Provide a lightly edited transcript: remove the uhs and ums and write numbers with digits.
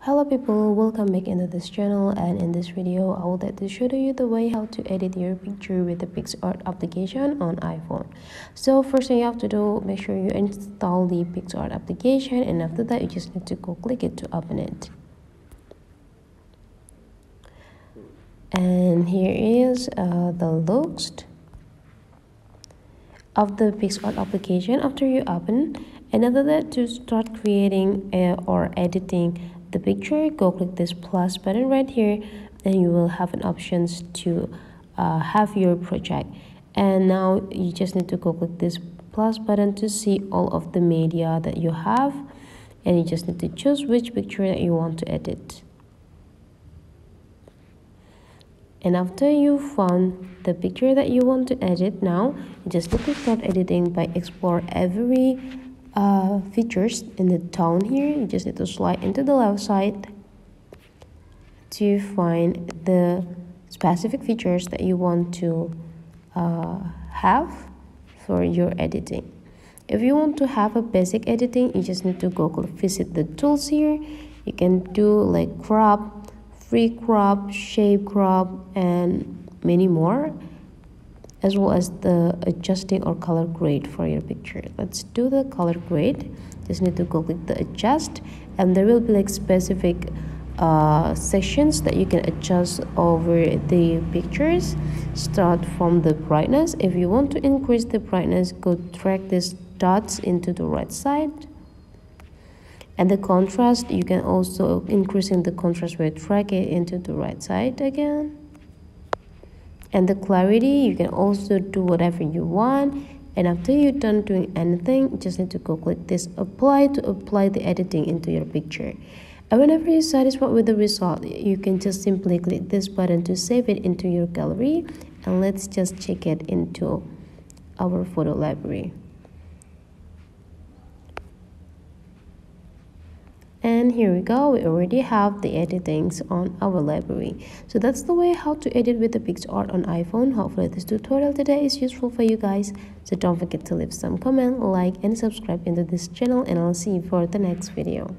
Hello people, welcome back into this channel, and in this video I would like to show you the way how to edit your picture with the Picsart application on iPhone. So first thing you have to do, make sure you install the Picsart application, and after that you just need to go click it to open it. And here is the looks of the Picsart application after you open. And after that, to start creating or editing the picture, go click this plus button right here, and you will have an options to have your project. And now you just need to go click this plus button to see all of the media that you have, and you just need to choose which picture that you want to edit. And after you found the picture that you want to edit, now you just need to start editing by explore every features in the down here. You just need to slide into the left side to find the specific features that you want to have for your editing. If you want to have a basic editing, you just need to go visit the tools here. You can do like crop, free crop, shape crop, and many more, as well as the adjusting or color grade for your picture. Let's do the color grade. Just need to go click the adjust, and there will be like specific sections that you can adjust over the pictures. Start from the brightness. If you want to increase the brightness, go drag these dots into the right side. And the contrast, you can also increasing the contrast by drag it into the right side again. And the clarity, you can also do whatever you want. And after you're done doing anything, you just need to go click this apply to apply the editing into your picture. And whenever you're satisfied with the result, you can just simply click this button to save it into your gallery. And let's just check it into our photo library. And here we go, we already have the editings on our library. So that's the way how to edit with the Picsart on iPhone. Hopefully this tutorial today is useful for you guys. So don't forget to leave some comment, like, and subscribe into this channel, and I'll see you for the next video.